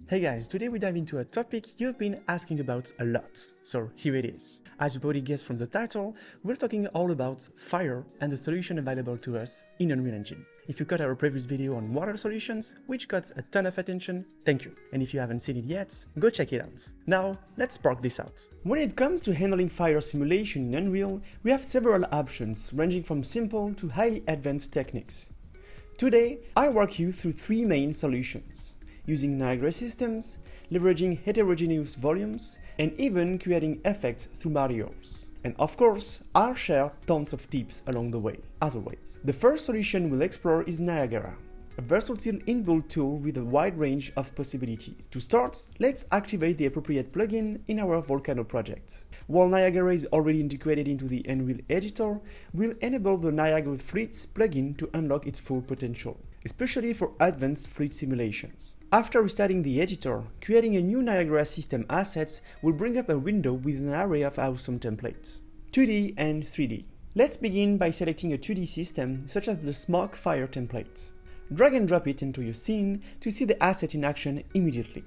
Hey guys, today we dive into a topic you've been asking about a lot, so here it is. As you probably guessed from the title, we're talking all about fire and the solution available to us in Unreal Engine. If you caught our previous video on water solutions, which got a ton of attention, thank you. And if you haven't seen it yet, go check it out. Now, let's spark this out. When it comes to handling fire simulation in Unreal, we have several options ranging from simple to highly advanced techniques. Today, I walk you through three main solutions. Using Niagara systems, leveraging heterogeneous volumes, and even creating effects through materials. And of course, I'll share tons of tips along the way, as always. The first solution we'll explore is Niagara, a versatile inbuilt tool with a wide range of possibilities. To start, let's activate the appropriate plugin in our Volcano project. While Niagara is already integrated into the Unreal editor, we'll enable the Niagara Fluids plugin to unlock its full potential, especially for advanced fluid simulations. After restarting the editor, creating a new Niagara system assets will bring up a window with an array of awesome templates, 2D and 3D. Let's begin by selecting a 2D system such as the Smoke Fire template. Drag and drop it into your scene to see the asset in action immediately.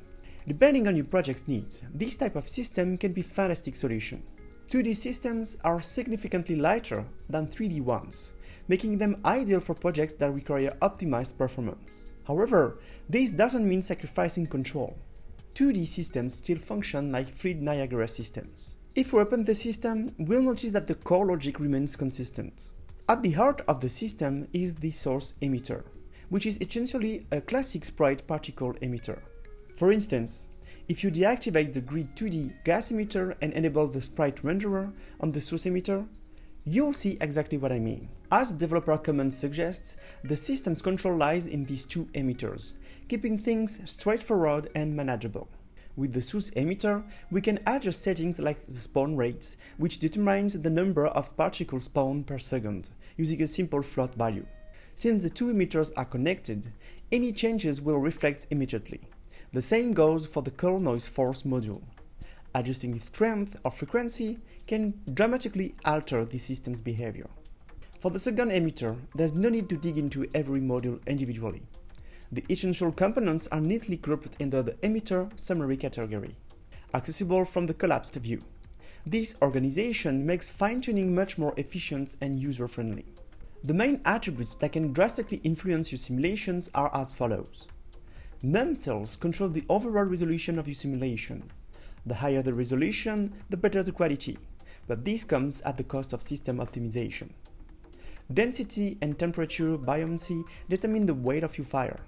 Depending on your project's needs, this type of system can be a fantastic solution. 2D systems are significantly lighter than 3D ones, making them ideal for projects that require optimized performance. However, this doesn't mean sacrificing control. 2D systems still function like fluid Niagara systems. If we open the system, we'll notice that the core logic remains consistent. At the heart of the system is the source emitter, which is essentially a classic sprite particle emitter. For instance, if you deactivate the Grid 2D gas emitter and enable the sprite renderer on the source emitter, you'll see exactly what I mean. As the developer comment suggests, the system's control lies in these two emitters, keeping things straightforward and manageable. With the source emitter, we can adjust settings like the spawn rate, which determines the number of particles spawned per second, using a simple float value. Since the two emitters are connected, any changes will reflect immediately. The same goes for the color noise force module. Adjusting its strength or frequency can dramatically alter the system's behavior. For the second emitter, there's no need to dig into every module individually. The essential components are neatly grouped under the emitter summary category, accessible from the collapsed view. This organization makes fine-tuning much more efficient and user-friendly. The main attributes that can drastically influence your simulations are as follows. Num cells control the overall resolution of your simulation. The higher the resolution, the better the quality, but this comes at the cost of system optimization. Density and temperature buoyancy determine the weight of your fire.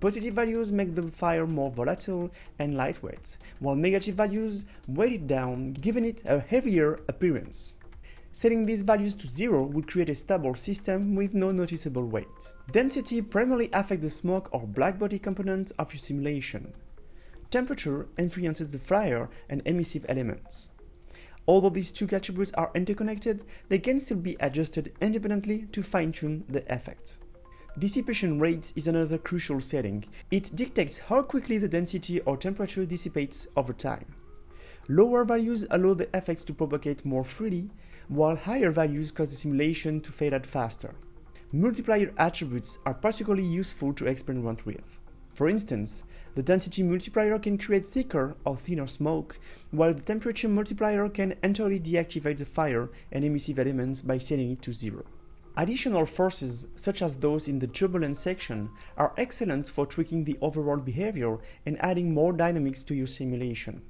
Positive values make the fire more volatile and lightweight, while negative values weight it down, giving it a heavier appearance. Setting these values to 0 would create a stable system with no noticeable weight. Density primarily affects the smoke or blackbody component of your simulation. Temperature influences the fire and emissive elements. Although these two attributes are interconnected, they can still be adjusted independently to fine-tune the effect. Dissipation rate is another crucial setting. It dictates how quickly the density or temperature dissipates over time. Lower values allow the effects to propagate more freely, while higher values cause the simulation to fade out faster. Multiplier attributes are particularly useful to experiment with. For instance, the density multiplier can create thicker or thinner smoke, while the temperature multiplier can entirely deactivate the fire and emissive elements by setting it to 0. Additional forces, such as those in the turbulence section, are excellent for tweaking the overall behavior and adding more dynamics to your simulation.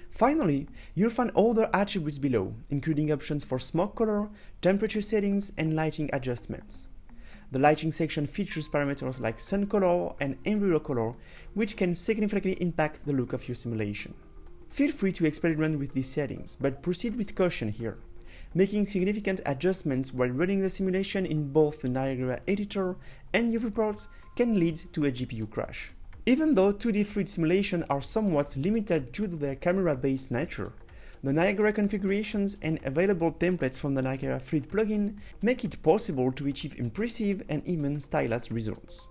Finally, you'll find other attributes below, including options for smoke color, temperature settings, and lighting adjustments. The lighting section features parameters like sun color and envelope color, which can significantly impact the look of your simulation. Feel free to experiment with these settings, but proceed with caution here. Making significant adjustments while running the simulation in both the Niagara editor and your reports can lead to a GPU crash. Even though 2D fluid simulations are somewhat limited due to their camera-based nature, the Niagara configurations and available templates from the Niagara Fluid plugin make it possible to achieve impressive and even stylized results.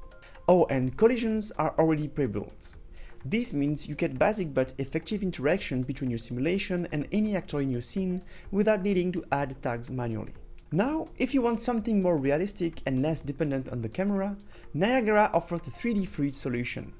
Oh, and collisions are already pre-built. This means you get basic but effective interaction between your simulation and any actor in your scene without needing to add tags manually. Now, if you want something more realistic and less dependent on the camera, Niagara offers the 3D fluid solution.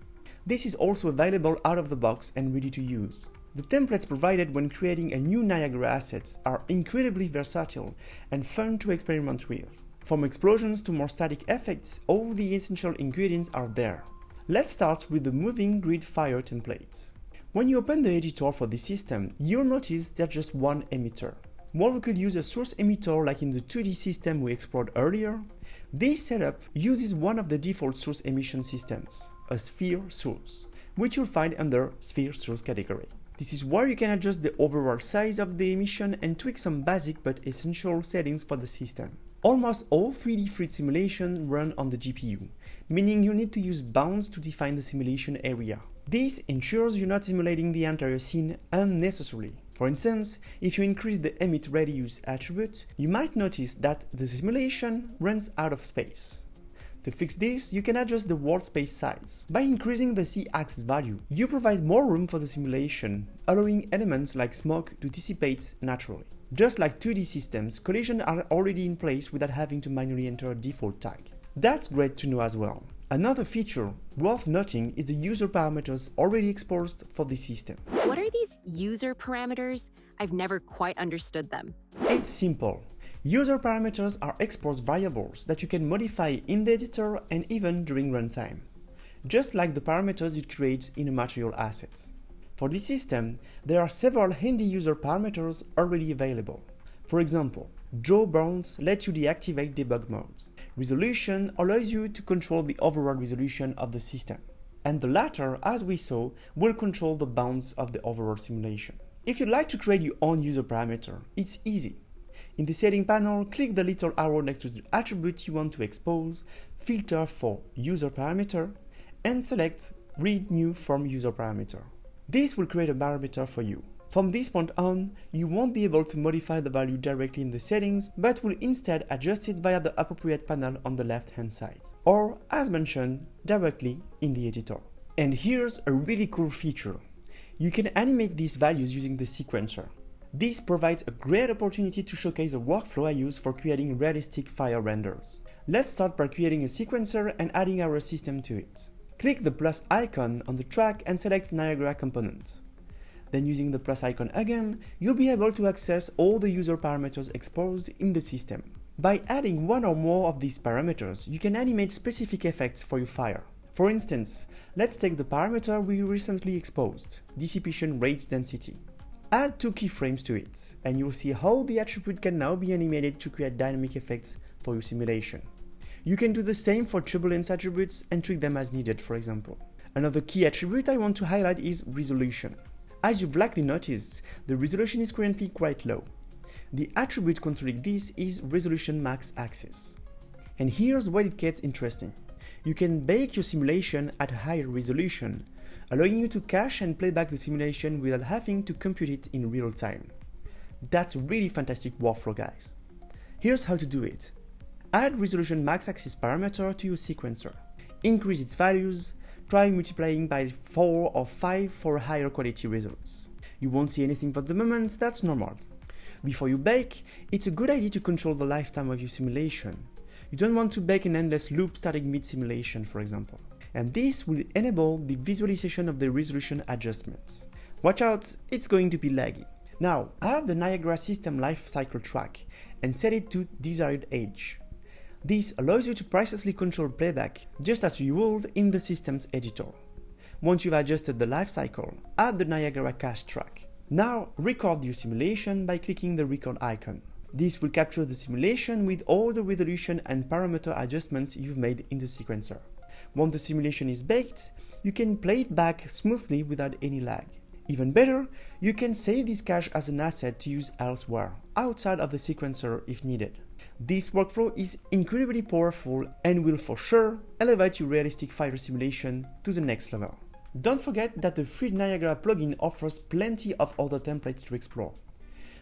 This is also available out of the box and ready to use. The templates provided when creating a new Niagara asset are incredibly versatile and fun to experiment with. From explosions to more static effects, all the essential ingredients are there. Let's start with the moving grid fire template. When you open the editor for this system, you'll notice there's just one emitter. While we could use a source emitter like in the 2D system we explored earlier, this setup uses one of the default source emission systems, a sphere source, which you'll find under sphere source category. This is where you can adjust the overall size of the emission and tweak some basic but essential settings for the system. Almost all 3D fluid simulations run on the GPU, meaning you need to use bounds to define the simulation area. This ensures you're not simulating the entire scene unnecessarily. For instance, if you increase the emit radius attribute, you might notice that the simulation runs out of space. To fix this, you can adjust the world space size. By increasing the z-axis value, you provide more room for the simulation, allowing elements like smoke to dissipate naturally. Just like 2D systems, collisions are already in place without having to manually enter a default tag. That's great to know as well. Another feature worth noting is the user parameters already exposed for this system. What are these user parameters? I've never quite understood them. It's simple. User parameters are exposed variables that you can modify in the editor and even during runtime, just like the parameters you create in a material asset. For this system, there are several handy user parameters already available. For example, draw bounds lets you deactivate debug mode. Resolution allows you to control the overall resolution of the system. And the latter, as we saw, will control the bounds of the overall simulation. If you'd like to create your own user parameter, it's easy. In the setting panel, click the little arrow next to the attribute you want to expose, filter for user parameter, and select read new from user parameter. This will create a parameter for you. From this point on, you won't be able to modify the value directly in the settings, but will instead adjust it via the appropriate panel on the left-hand side, or, as mentioned, directly in the editor. And here's a really cool feature. You can animate these values using the sequencer. This provides a great opportunity to showcase a workflow I use for creating realistic fire renders. Let's start by creating a sequencer and adding our system to it. Click the plus icon on the track and select Niagara component. Then using the plus icon again, you'll be able to access all the user parameters exposed in the system. By adding one or more of these parameters, you can animate specific effects for your fire. For instance, let's take the parameter we recently exposed, dissipation rate density. Add 2 keyframes to it, and you'll see how the attribute can now be animated to create dynamic effects for your simulation. You can do the same for turbulence attributes and tweak them as needed, for example. Another key attribute I want to highlight is resolution. As you've likely noticed, the resolution is currently quite low. The attribute controlling this is resolution max axis. And here's where it gets interesting. You can bake your simulation at a higher resolution, allowing you to cache and play back the simulation without having to compute it in real time. That's a really fantastic workflow, guys. Here's how to do it. Add resolution max axis parameter to your sequencer. Increase its values, try multiplying by 4 or 5 for higher quality results. You won't see anything for the moment, that's normal. Before you bake, it's a good idea to control the lifetime of your simulation. You don't want to bake an endless loop starting mid-simulation, for example. And this will enable the visualization of the resolution adjustments. Watch out, it's going to be laggy. Now, add the Niagara system lifecycle track and set it to desired age. This allows you to precisely control playback, just as you would in the system's editor. Once you've adjusted the lifecycle, add the Niagara cache track. Now, record your simulation by clicking the record icon. This will capture the simulation with all the resolution and parameter adjustments you've made in the sequencer. Once the simulation is baked, you can play it back smoothly without any lag. Even better, you can save this cache as an asset to use elsewhere, outside of the sequencer if needed. This workflow is incredibly powerful and will for sure elevate your realistic fire simulation to the next level. Don't forget that the free Niagara plugin offers plenty of other templates to explore.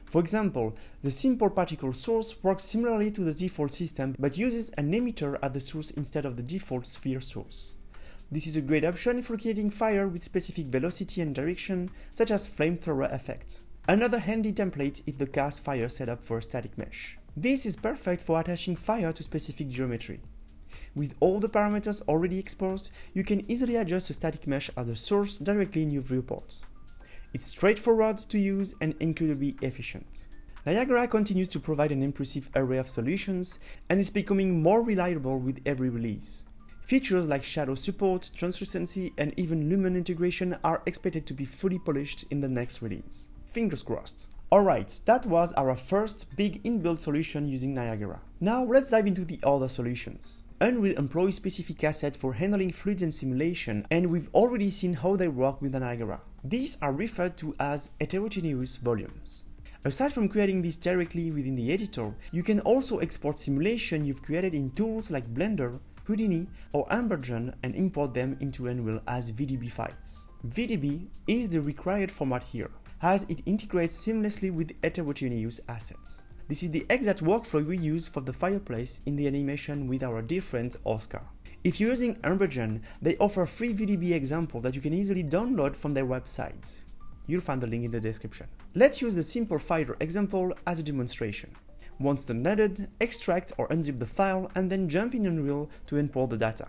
For example, the simple particle source works similarly to the default system but uses an emitter at the source instead of the default sphere source. This is a great option for creating fire with specific velocity and direction, such as flamethrower effects. Another handy template is the gas fire setup for a static mesh. This is perfect for attaching fire to specific geometry. With all the parameters already exposed, you can easily adjust the static mesh as a source directly in your viewports. It's straightforward to use and incredibly efficient. Niagara continues to provide an impressive array of solutions, and it's becoming more reliable with every release. Features like shadow support, translucency, and even lumen integration are expected to be fully polished in the next release. Fingers crossed. Alright, that was our first big inbuilt solution using Niagara. Now let's dive into the other solutions. Unreal employs specific assets for handling fluids and simulation, and we've already seen how they work with Niagara. These are referred to as heterogeneous volumes. Aside from creating this directly within the editor, you can also export simulation you've created in tools like Blender, Houdini, or Embergen and import them into Unreal as VDB files. VDB is the required format here, as it integrates seamlessly with heterogeneous assets. This is the exact workflow we use for the fireplace in the animation with our dear friend Oscar. If you're using Embergen, they offer free VDB example that you can easily download from their website. You'll find the link in the description. Let's use the simple Fighter example as a demonstration. Once downloaded, extract or unzip the file and then jump in Unreal to import the data.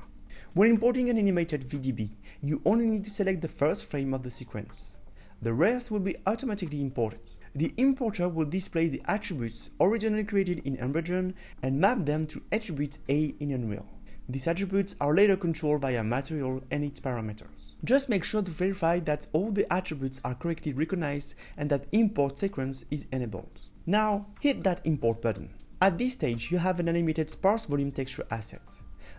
When importing an animated VDB, you only need to select the first frame of the sequence. The rest will be automatically imported. The importer will display the attributes originally created in Embergen and map them to attribute A in Unreal. These attributes are later controlled via material and its parameters. Just make sure to verify that all the attributes are correctly recognized and that import sequence is enabled. Now, hit that import button. At this stage, you have an animated sparse volume texture asset.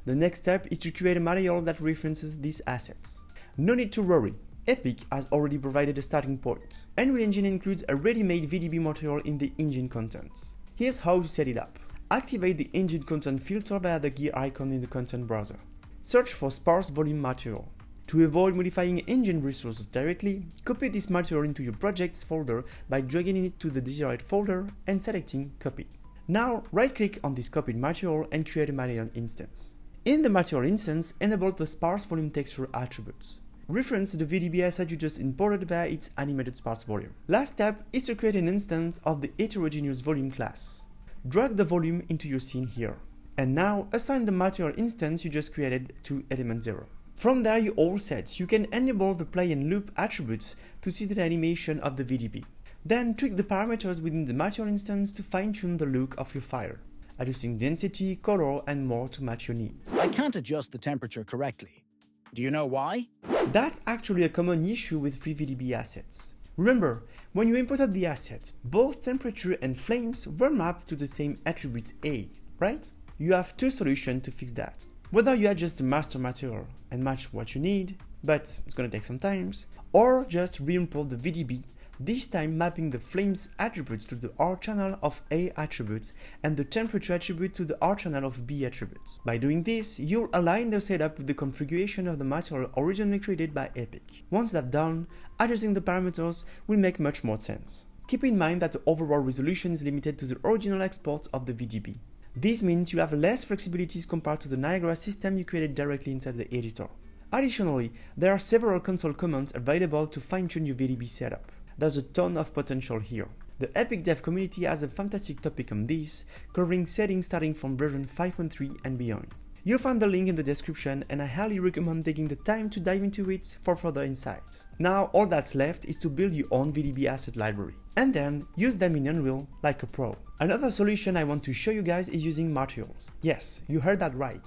The next step is to create a material that references these assets. No need to worry, Epic has already provided a starting point. Unreal Engine includes a ready-made VDB material in the engine contents. Here's how to set it up. Activate the engine content filter via the gear icon in the content browser. Search for sparse volume material. To avoid modifying engine resources directly, copy this material into your projects folder by dragging it to the desired folder and selecting copy. Now right-click on this copied material and create a material instance. In the material instance, enable the sparse volume texture attributes. Reference the VDB asset you just imported via its animated sparse volume. Last step is to create an instance of the heterogeneous volume class. Drag the volume into your scene here. And now assign the material instance you just created to element 0. From there you're all set. You can enable the play and loop attributes to see the animation of the VDB. Then tweak the parameters within the material instance to fine-tune the look of your fire, adjusting density, color, and more to match your needs. I can't adjust the temperature correctly. Do you know why? That's actually a common issue with free VDB assets. Remember, when you imported the asset, both temperature and flames were mapped to the same attribute A, right? You have two solutions to fix that. Whether you adjust the master material and match what you need, but it's gonna take some time, or just re-import the VDB, this time mapping the flames attributes to the R channel of A attributes and the temperature attribute to the R channel of B attributes. By doing this, you'll align the setup with the configuration of the material originally created by Epic. Once that's done, adjusting the parameters will make much more sense. Keep in mind that the overall resolution is limited to the original export of the VDB. This means you have less flexibilities compared to the Niagara system you created directly inside the editor. Additionally, there are several console commands available to fine-tune your VDB setup. There's a ton of potential here. The Epic Dev community has a fantastic topic on this, covering settings starting from version 5.3 and beyond. You'll find the link in the description and I highly recommend taking the time to dive into it for further insights. Now all that's left is to build your own VDB asset library, and then use them in Unreal like a pro. Another solution I want to show you guys is using materials. Yes, you heard that right.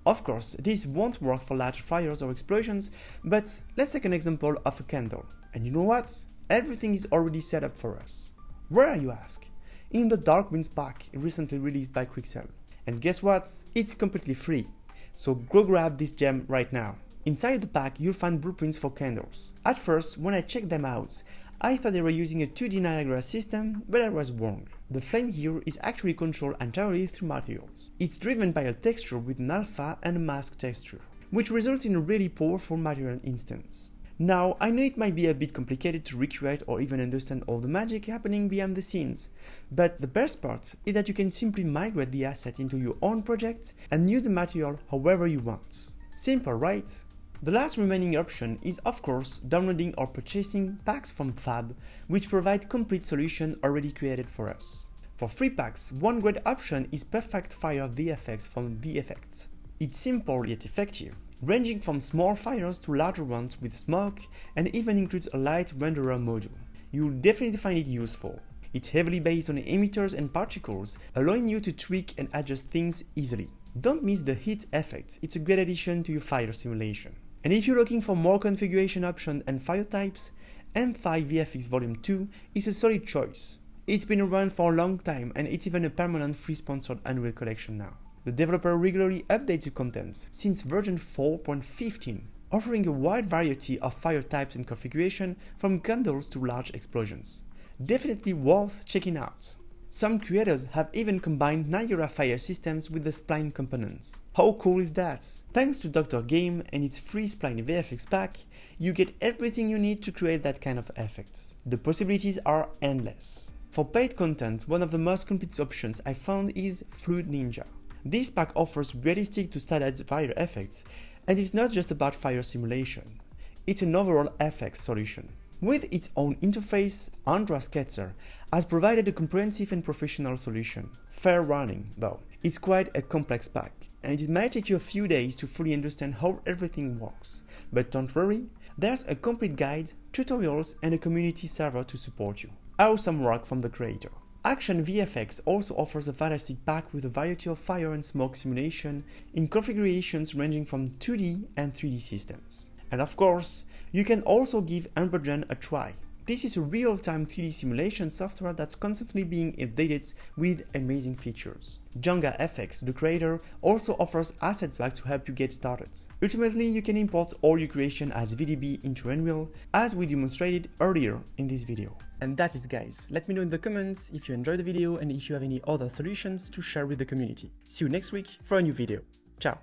Of course, this won't work for large fires or explosions, but let's take an example of a candle. And you know what? Everything is already set up for us. Where, you ask? In the Dark Winds pack recently released by Quixel. And guess what? It's completely free. So go grab this gem right now. Inside the pack you'll find blueprints for candles. At first, when I checked them out, I thought they were using a 2D Niagara system, but I was wrong. The flame here is actually controlled entirely through materials. It's driven by a texture with an alpha and a mask texture, which results in a really powerful material instance. Now, I know it might be a bit complicated to recreate or even understand all the magic happening behind the scenes, but the best part is that you can simply migrate the asset into your own project and use the material however you want. Simple, right? The last remaining option is of course downloading or purchasing packs from Fab, which provide complete solution already created for us. For free packs, one great option is Perfect Fire VFX from VFX. It's simple yet effective, ranging from small fires to larger ones with smoke, and even includes a light renderer module. You'll definitely find it useful. It's heavily based on emitters and particles, allowing you to tweak and adjust things easily. Don't miss the heat effects, it's a great addition to your fire simulation. And if you're looking for more configuration options and fire types, M5 VFX Volume 2 is a solid choice. It's been around for a long time and it's even a permanent free sponsored Unreal collection now. The developer regularly updates the contents since version 4.15, offering a wide variety of fire types and configuration from candles to large explosions. Definitely worth checking out. Some creators have even combined Niagara fire systems with the spline components. How cool is that? Thanks to Dr. Game and its free Spline VFX pack, you get everything you need to create that kind of effects. The possibilities are endless. For paid content, one of the most complete options I found is Fluid Ninja. This pack offers realistic to standard fire effects, and it's not just about fire simulation. It's an overall effects solution. With its own interface, Andra Sketzer has provided a comprehensive and professional solution. Fair warning, though, it's quite a complex pack, and it might take you a few days to fully understand how everything works. But don't worry, there's a complete guide, tutorials, and a community server to support you. Awesome work from the creator. Action VFX also offers a fantastic pack with a variety of fire and smoke simulation in configurations ranging from 2D and 3D systems. And of course, you can also give Embergen a try. This is a real-time 3D simulation software that's constantly being updated with amazing features. Jenga FX, the creator, also offers assets back to help you get started. Ultimately, you can import all your creation as VDB into Unreal, as we demonstrated earlier in this video. And that is, guys. Let me know in the comments if you enjoyed the video and if you have any other solutions to share with the community. See you next week for a new video. Ciao!